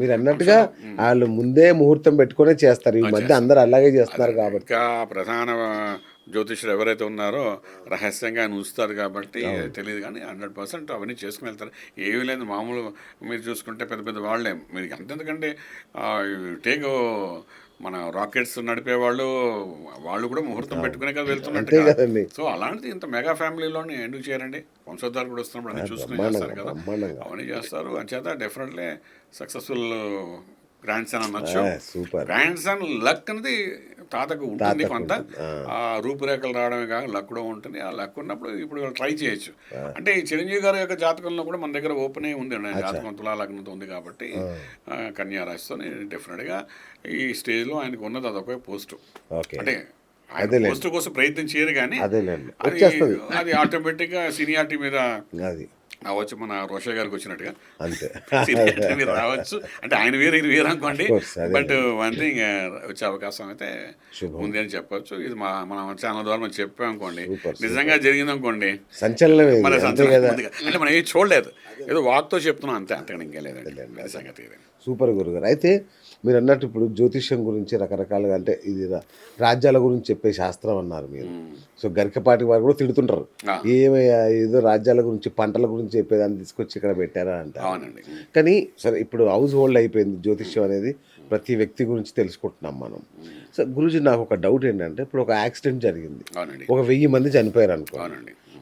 మీరు అన్నట్టుగా వాళ్ళు ముందే ముహూర్తం పెట్టుకునే చేస్తారు. ఈ మధ్య అందరూ అలాగే చేస్తున్నారు కాబట్టి. ఇంకా ప్రధాన జ్యోతిష్యులు ఎవరైతే ఉన్నారో రహస్యంగా ఆయన ఉంచుతారు కాబట్టి తెలియదు, కానీ 100% అవన్నీ చేసుకుని వెళ్తారు. ఏమీ లేదు, మామూలు మీరు చూసుకుంటే పెద్ద పెద్ద వాళ్ళే మీరు అంతెందుకంటే టేక్ మన రాకెట్స్ నడిపే వాళ్ళు కూడా ముహూర్తం పెట్టుకునే కదా అంతే వెళ్తున్నట్టుగా. కదండి. సో అలాంటిది ఇంత మెగా ఫ్యామిలీలోని ఎందుకు చేయరండి? వంశోద్ధారు కూడా వస్తున్నప్పుడు అన్ని చూసుకుని చేస్తారు కదా, బ్రహ్మాండంగా. అవన్నీ చేస్తారు. అంచేత డెఫినెట్లీ సక్సెస్ఫుల్ గ్రాండ్ సన్ అనొచ్చు. సూపర్. గ్రాండ్ సన్ లక్ అనేది తాతకు ఉంటుంది కొంత. ఆ రూపురేఖలు రావడమే కాక లక్ కూడా ఉంటుంది. ఆ లక్ ఉన్నప్పుడు ఇప్పుడు ట్రై చేయొచ్చు. అంటే ఈ చిరంజీవి గారి యొక్క జాతకంలో కూడా మన దగ్గర ఓపెన్ అయి ఉంది అండి, జాతకం తులా లగ్నంతో ఉంది కాబట్టి కన్యా రాశితో డెఫినెట్గా ఈ స్టేజ్లో ఆయనకు ఉన్నది అదొక పోస్ట్. అంటే ఆయన పోస్ట్ కోసం ప్రయత్నం చేయరు, కానీ అది ఆటోమేటిక్గా సీనియారిటీ మీద అది రావచ్చు. మన రోషయ్య గారికి వచ్చినట్టుగా అంతే సీనియారిటీ మీద రావచ్చు. అంటే ఆయన వేరు ఇది వేరు అనుకోండి, బట్ వన్ థింగ్ వచ్చే అవకాశం అయితే ఉంది అని చెప్పొచ్చు. ఇది మన ఛానల్ ద్వారా మనం చెప్పాం అనుకోండి, నిజంగా జరిగింది అనుకోండి సంచలనం. మన సంచలనం అంటే మనం ఏది చూడలేదు, ఏదో వాక్తో చెప్తున్నాం అంతే, అంతకన్నా ఇంకా లేదండి సంగతి. సూపర్ గురుగారు. అయితే మీరు అన్నట్టు ఇప్పుడు జ్యోతిష్యం గురించి రకరకాలుగా, అంటే ఇది రాజ్యాల గురించి చెప్పే శాస్త్రం అన్నారు మీరు. సో గరికపాటి వారు కూడా తిడుతుంటారు, ఏమయ్యా ఏదో రాజ్యాల గురించి పంటల గురించి చెప్పేదాన్ని తీసుకొచ్చి ఇక్కడ పెట్టారా అంటారు. కానీ సరే, ఇప్పుడు హౌస్ హోల్డ్ అయిపోయింది జ్యోతిష్యం అనేది, ప్రతి వ్యక్తి గురించి తెలుసుకుంటున్నాం మనం. సో గురూజీ, నాకు ఒక డౌట్ ఏంటంటే, ఇప్పుడు ఒక యాక్సిడెంట్ జరిగింది, ఒక 1000 మంది చనిపోయారు అనుకో,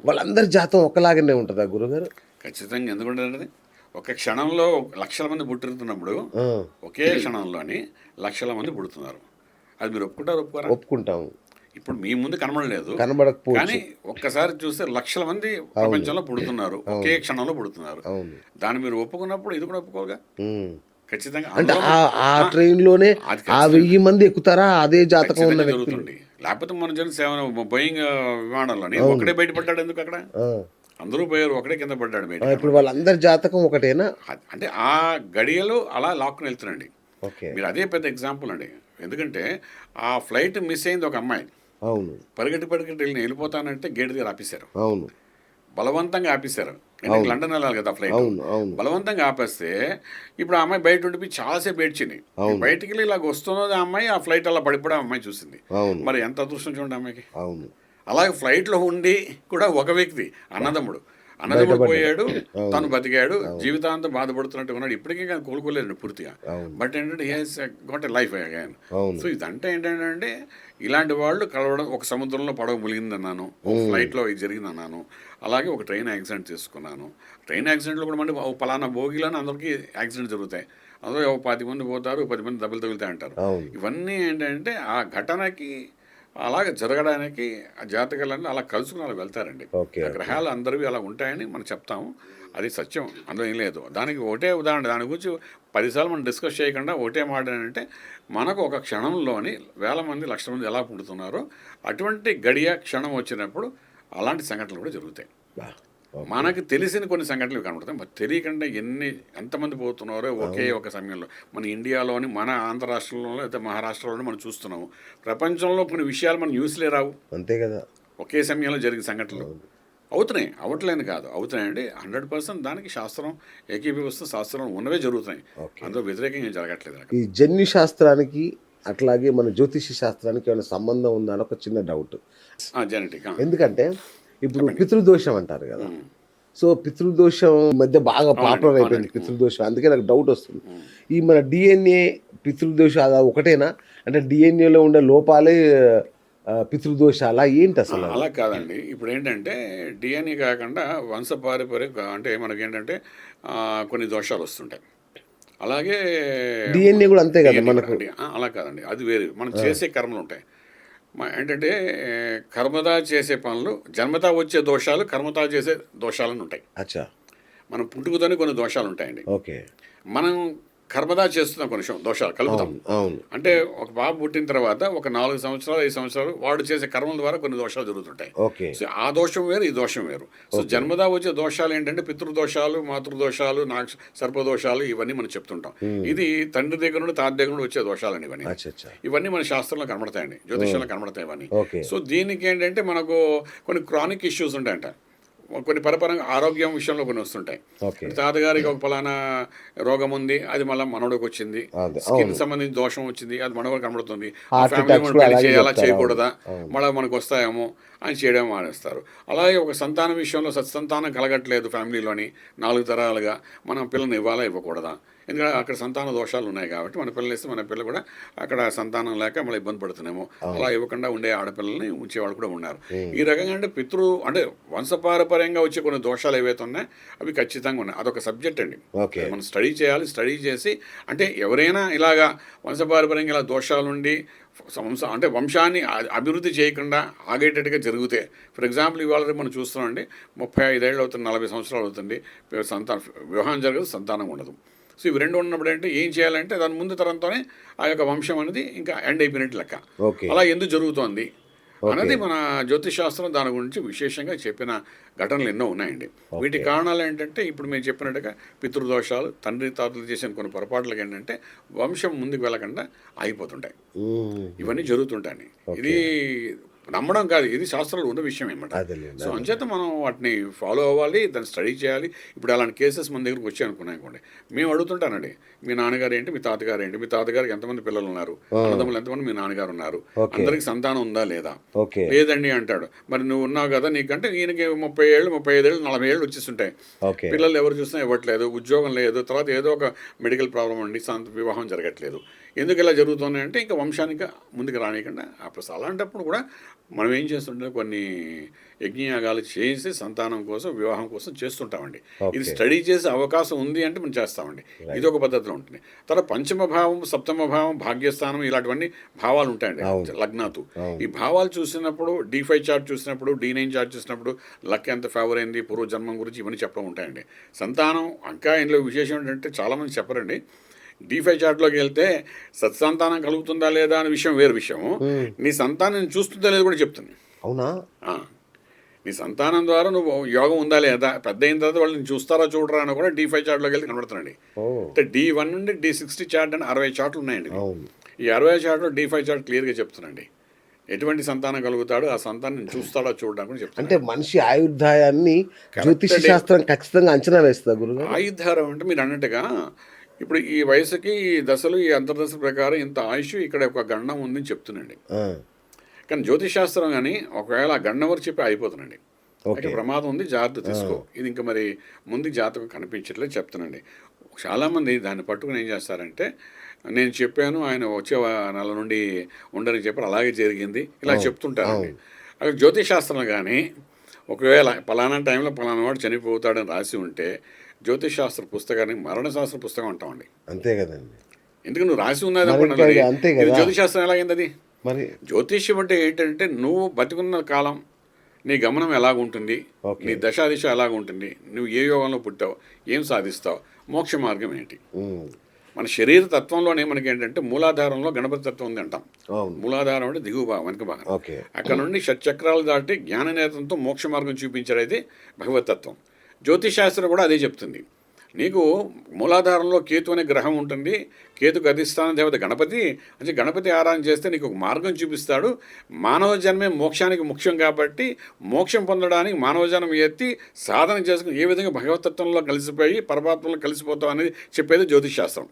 వాళ్ళందరి జాతం ఒకలాగానే ఉంటుందా గురుగారు? ఖచ్చితంగా. ఎందుకుంటుంది, ఒక క్షణంలో లక్షల మంది పుట్టుతున్నప్పుడు ఒకే క్షణంలోని లక్షల మంది పుడుతున్నారు. అది మీరు ఒప్పుకుంటారు? ఒప్పుకుంటాము. ఇప్పుడు మీ ముందు కనబడలేదు, కనబడకపోవచ్చు, కానీ ఒక్కసారి చూస్తే లక్షల మంది ప్రపంచంలో పుడుతున్నారు, ఒకే క్షణంలో పుడుతున్నారు. దాన్ని మీరు ఒప్పుకున్నప్పుడు ఇది కూడా ఒప్పుకోగా ఖచ్చితంగా. అంటే ఆ ట్రైన్ లోనే ఆ 1000 మంది ఎక్కుతారా? అదే జాతకం ఉన్న జరుగుతుంది. లేకపోతే మన జన బోయింగ్ విమానంలోని ఒకటే బయటపడ్డాడు ఎందుకు? అక్కడ అందరూ పోయారు, ఒకటే కింద పడ్డాడు బయట. ఇప్పుడు వాళ్ళందరి జాతకం ఒకటేనా? అంటే ఆ గడియలో అలా లాక్కుని వెళ్తున్నాండి. మీరు అదే పెద్ద ఎగ్జాంపుల్ అండి. ఎందుకంటే ఆ ఫ్లైట్ మిస్ అయింది ఒక అమ్మాయి. అవును. పరిగెట్టి వెళ్ళిపోతానంటే గేట్ దగ్గర ఆపేశారు. అవును. బలవంతంగా ఆపేశారు. లండన్ వెళ్ళాలి కదా ఫ్లైట్. బలవంతంగా ఆపేస్తే ఇప్పుడు ఆ అమ్మాయి బయట ఉండిపోయి చాలాసేపు ఏడ్చింది. బయటికి వెళ్ళి ఇలాగ వస్తున్నది ఆ అమ్మాయి, ఆ ఫ్లైట్ అలా పడిపోవడం అమ్మాయి చూసింది. మరి ఎంత అదృష్టం చూడండి అమ్మాయికి. అలాగే ఫ్లైట్లో ఉండి కూడా ఒక వ్యక్తి అన్నదమ్ముడు పోయాడు, తను బతికాడు, జీవితాంతం బాధపడుతున్నట్టు ఉన్నాడు. ఇప్పటికీ కానీ కోలుకోలేదండి పూర్తిగా. బట్ ఏంటంటే he has got a life again. So ఇదంటే ఏంటంటే ఇలాంటి వాళ్ళు కలవడం, ఒక సముద్రంలో పడవ ములిగిందన్నాను, ఒక ఫ్లైట్లో ఇది జరిగిందన్నాను, అలాగే ఒక ట్రైన్ యాక్సిడెంట్ చేసుకున్నాను. ట్రైన్ యాక్సిడెంట్లో కూడా మన పలానా భోగిలోనే అందరికీ యాక్సిడెంట్ జరుగుతాయి. అందులో 10 మంది పోతారు, 10 మంది దెబ్బలు తగులుతాయి అంటారు. ఇవన్నీ ఏంటంటే ఆ ఘటనకి అలాగే జరగడానికి ఆ జాతకాలన్నీ అలా కలుసుకుని అలా వెళ్తారండి. గ్రహాలు అందరివి అలా ఉంటాయని మనం చెప్తాము, అది సత్యం, అందులో ఏం లేదు. దానికి ఒకటే ఉదాహరణ, దాని గురించి 10 సార్లు మనం డిస్కస్ చేయకుండా ఒకటే మాట ఏంటంటే, మనకు ఒక క్షణంలోని 1000 మంది 1,00,000 మంది ఎలా పుడుతున్నారో అటువంటి గడియ క్షణం వచ్చినప్పుడు అలాంటి సంఘటనలు కూడా జరుగుతాయి. మనకు తెలిసిన కొన్ని సంఘటనలు కనబడతాయి, మరి తెలియకుండా ఎంతమంది పోతున్నారో ఒకే ఒక సమయంలో. మన ఇండియాలోని, మన ఆంధ్ర రాష్ట్రంలో, లేకపోతే మహారాష్ట్రలోనే మనం చూస్తున్నాము. ప్రపంచంలో కొన్ని విషయాలు మన న్యూస్లే రావు, అంతే కదా. ఒకే సమయంలో జరిగిన సంఘటనలు అవుతున్నాయి, అవట్లేదు కాదు, అవుతున్నాయండి. 100% దానికి శాస్త్రం ఏకీభవిస్తూ శాస్త్రం ఉన్నవే జరుగుతున్నాయి, అందులో వ్యతిరేకంగా జరగట్లేదు. ఈ జన్యు శాస్త్రానికి అట్లాగే మన జ్యోతిష శాస్త్రానికి ఏమైనా సంబంధం ఉందా అని ఒక చిన్న డౌట్. జెనెటిక్. ఎందుకంటే ఇప్పుడు పితృదోషం అంటారు కదా, సో పితృదోషం మధ్య బాగా పాపులర్ అయిపోయింది పితృదోషం. అందుకే నాకు డౌట్ వస్తుంది, ఈ మన డిఎన్ఏ పితృదోషం అలా ఒకటేనా? అంటే డిఎన్ఏలో ఉండే లోపాలే పితృదోషాలా ఏంటి అసలు? అలా కాదండి. ఇప్పుడు ఏంటంటే డిఎన్ఏ కాకుండా వంశపారంపర్యం, అంటే మనకేంటంటే కొన్ని దోషాలు వస్తుంటాయి. అలాగే డిఎన్ఏ కూడా అంతే కదా మనకు? అలా కాదండి, అది వేరు. మనం చేసే కర్మలు ఉంటాయి. ఏంటంటే కర్మదా చేసే పనులు, జన్మతా వచ్చే దోషాలు, కర్మతా చేసే దోషాలని ఉంటాయి. మనం పుట్టుకతోనే కొన్ని దోషాలు ఉంటాయండి. మనం కర్మదా చేస్తున్నాం, కొన్ని దోషాలు కలుపుతాం. అంటే ఒక బాబు పుట్టిన తర్వాత ఒక 4 సంవత్సరాలు 5 సంవత్సరాలు వాడు చేసే కర్మల ద్వారా కొన్ని దోషాలు జరుగుతుంటాయి. సో ఆ దోషం వేరు, ఈ దోషం వేరు. సో జన్మదా వచ్చే దోషాలు ఏంటంటే పితృదోషాలు, మాతృదోషాలు, సర్పదోషాలు, ఇవన్నీ మనం చెప్తుంటాం. ఇది తండ్రి దగ్గర నుండి తాత దగ్గర నుండి వచ్చే దోషాలండి ఇవన్నీ. ఇవన్నీ మన శాస్త్రంలో కనబడతాయండి, జ్యోతిష్యంలో కనబడతాయి ఇవన్నీ. సో దీనికి ఏంటంటే మనకు కొన్ని క్రానిక్ ఇష్యూస్ ఉంటాయంట. కొన్ని పరపరంగా ఆరోగ్యం విషయంలో కొన్ని వస్తుంటాయి. ఓకే. తాతగారికి ఒక ఫలానా రోగం ఉంది, అది మళ్ళీ మనవడికి వచ్చింది. అదే, స్కిన్ అవును. సంబంధించి దోషం వచ్చింది, అది మనవడికి కనబడుతుంది. ఆ హార్ట్ ఫ్యామిలీ అటాక్స్ మనం కూడా పెళ్లి అలాగే చేయాలా చెప్తారు. చేయకూడదా, అవును. మళ్ళీ మనకు వస్తాయేమో అని చేయడం మానేస్తారు. అలాగే ఒక సంతానం విషయంలో సత్సంతానం కలగట్లేదు ఫ్యామిలీలోని 4 తరాలుగా, మనం పిల్లని ఇవ్వాలా ఇవ్వకూడదా, ఎందుకంటే అక్కడ సంతాన దోషాలు ఉన్నాయి కాబట్టి మన పిల్లలు ఇస్తే మన పిల్ల కూడా అక్కడ సంతానం లేక మళ్ళీ ఇబ్బంది పడుతున్నామో, అలా ఇవ్వకుండా ఉండే ఆడపిల్లల్ని ఉంచేవాళ్ళు కూడా ఉన్నారు. ఈ రకంగా అంటే అంటే వంశపారపర్యంగా వచ్చే కొన్ని దోషాలు ఏవైతే ఉన్నాయో అవి ఖచ్చితంగా ఉన్నాయి. అదొక సబ్జెక్ట్ అండి. ఓకే. మనం స్టడీ చేయాలి. స్టడీ చేసి అంటే ఎవరైనా ఇలాగా వంశపారపర్యంగా ఇలా దోషాలుండి అంటే వంశాన్ని అభివృద్ధి చేయకుండా ఆగేటట్టుగా జరిగితే, ఫర్ ఎగ్జాంపుల్ ఇవాళ మనం చూస్తున్నామండి, 35 ఏళ్ళు అవుతుంది, 40 సంవత్సరాలు అవుతుంది, వివాహం జరగదు, సంతానం ఉండదు. సో ఇవి రెండు ఉన్నప్పుడు అంటే ఏం చేయాలంటే దాని ముందు తరంతోనే ఆ యొక్క వంశం అనేది ఇంకా ఎండ్ అయిపోయినట్టు లెక్క. ఓకే. అలా ఎందుకు జరుగుతోంది అన్నది మన జ్యోతిష్ శాస్త్రం దాని గురించి విశేషంగా చెప్పిన ఘటనలు ఎన్నో ఉన్నాయండి. వీటి కారణాలు ఏంటంటే ఇప్పుడు మేము చెప్పినట్టుగా పితృదోషాలు, తండ్రి తాతలు చేసిన కొన్ని పొరపాట్లకి ఏంటంటే వంశం ముందుకు వెళ్ళకుండా ఆగిపోతుంటాయి. ఇవన్నీ జరుగుతుంటాయి. ఇది నమ్మడం కాదు, ఇది శాస్త్రాలు ఉన్న విషయం అనమాట. సో అంచేత మనం వాటిని ఫాలో అవ్వాలి, దాన్ని స్టడీ చేయాలి. ఇప్పుడు అలాంటి కేసెస్ మన దగ్గరకు వచ్చి అనుకున్నాయి, మేము అడుగుతుంటానండి, మీ నాన్నగారు ఏంటి, మీ తాతగారు ఏంటి, మీ తాతగారికి ఎంతమంది పిల్లలు ఉన్నారు, అన్నదమ్ములు ఎంతమంది మీ నాన్నగారు ఉన్నారు, అందరికి సంతానం ఉందా లేదా, లేదండి అంటాడు. మరి నువ్వు ఉన్నావు కదా, నీకంటే ఈయనకి 30 ఏళ్ళు 35 ఏళ్ళు 40 ఏళ్ళు వచ్చేస్తుంటాయి, పిల్లలు ఎవరు చూసినా ఇవ్వట్లేదు, ఉద్యోగం లేదు, తర్వాత ఏదో ఒక మెడికల్ ప్రాబ్లం అండి, వివాహం జరగట్లేదు. ఎందుకు ఇలా జరుగుతున్నాయి అంటే ఇంకా వంశానికి ముందుకు రానియకుండా ఆపేస్తాం. అలాంటప్పుడు కూడా మనం ఏం చేస్తుంటే కొన్ని యజ్ఞయాగాలు చేసి సంతానం కోసం, వివాహం కోసం చేస్తుంటామండి. ఇది స్టడీ చేసే అవకాశం ఉంది అంటే మనం చేస్తామండి. ఇది ఒక పద్ధతిలో ఉంటుంది. తర్వాత పంచమ భావం, సప్తమ భావం, భాగ్యస్థానం ఇలాంటివన్నీ భావాలు ఉంటాయండి లగ్నాతు. ఈ భావాలు చూసినప్పుడు D5 చార్ట్ చూసినప్పుడు, D9 చార్ట్ చూసినప్పుడు లక్ ఎంత ఫేవర్ అయింది, పూర్వజన్మం గురించి ఇవన్నీ చెప్పడం ఉంటాయండి. సంతానం ఇంకా ఇందులో విశేషం ఏంటంటే చాలామంది చెప్పరండి. D5 చార్ట్లోకి వెళ్తే సత్సంతానం కలుగుతుందా లేదా అనే విషయం వేరే విషయం, నీ సంతానం చూస్తుందా లేదా కూడా చెప్తుంది. అవునా? నీ సంతానం ద్వారా నువ్వు యోగం ఉందా లేదా, పెద్ద అయిన తర్వాత వాళ్ళు నేను చూస్తారా చూడరా అని కూడా D5 చార్ట్లోకి వెళ్ళి కనబడుతున్నాండి. అంటే D1 నుండి D60 చార్ట్ అని 60 చార్ట్లు ఉన్నాయండి. ఈ 60 చార్ట్లో D5 చార్ట్ క్లియర్గా చెప్తున్నాండి ఎటువంటి సంతానం కలుగుతాడు, ఆ సంతానం చూస్తాడా చూడడానికి చెప్తాను. అంటే మనిషి ఆయుర్దాయాన్ని జ్యోతిష శాస్త్రం ఖచ్చితంగా అంచనా వేస్తా గురుగారు. ఆయుర్ధారం అంటే మీరు అన్నట్టుగా ఇప్పుడు ఈ వయసుకి ఈ దశలు, ఈ అంతర్దశ ప్రకారం ఇంత ఆయుష్ ఇక్కడ ఒక గండం ఉందని చెప్తున్నాండి. కానీ జ్యోతిషాస్త్రం కానీ ఒకవేళ ఆ గండం వరకు చెప్పి అయిపోతుందండి. అంటే ప్రమాదం ఉంది, జాగ్రత్త తీసుకో, ఇది ఇంకా మరి ముందు జాతకం కనిపించట్లేదు చెప్తానండి. చాలామంది దాన్ని పట్టుకుని ఏం చేస్తారంటే, నేను చెప్పాను ఆయన వచ్చే నెల నుండి ఉండని చెప్పారు, అలాగే జరిగింది, ఇలా చెప్తుంటారండి. అక్కడ జ్యోతిషాస్త్రం కానీ ఒకవేళ పలానా టైంలో పలానా వాడు చనిపోతాడని రాసి ఉంటే జ్యోతిషాస్త్ర పుస్తకాన్ని మరణశాస్త్ర పుస్తకం అంటామండి. అంతే కదండి. ఎందుకు నువ్వు రాసి ఉన్నది జ్యోతిషాస్త్రం ఎలాగైంది అది? మరి జ్యోతిష్యం అంటే ఏంటంటే నువ్వు బతికున్న కాలం నీ గమనం ఎలాగుంటుంది, నీ దశాదిశ ఎలాగుంటుంది, నువ్వు ఏ యోగంలో పుట్టావు, ఏం సాధిస్తావు, మోక్ష మార్గం ఏంటి. మన శరీర తత్వంలోనే మనకి ఏంటంటే మూలాధారంలో గణపతి తత్వం ఉంది అంటాం. మూలాధారం అంటే దిగువ భాగం, వెనుక భాగం. అక్కడ నుండి షట్చక్రాలు దాటి జ్ఞాన నేత్రంతో మోక్ష మార్గం చూపించారైతే భగవత్ తత్వం. జ్యోతిషాస్త్రం కూడా అదే చెప్తుంది. నీకు మూలాధారంలో కేతు అనే గ్రహం ఉంటుంది, కేతుకు అధిష్టాన దేవత గణపతి, అంటే గణపతి ఆరాధన చేస్తే నీకు ఒక మార్గం చూపిస్తాడు. మానవ జన్మే మోక్షానికి ముఖ్యం కాబట్టి మోక్షం పొందడానికి మానవ జన్మ ఎత్తి సాధన చేసుకుని ఏ విధంగా భగవతత్వంలో కలిసిపోయి పరమాత్మలో కలిసిపోతాం అనేది చెప్పేది జ్యోతిషాస్త్రం.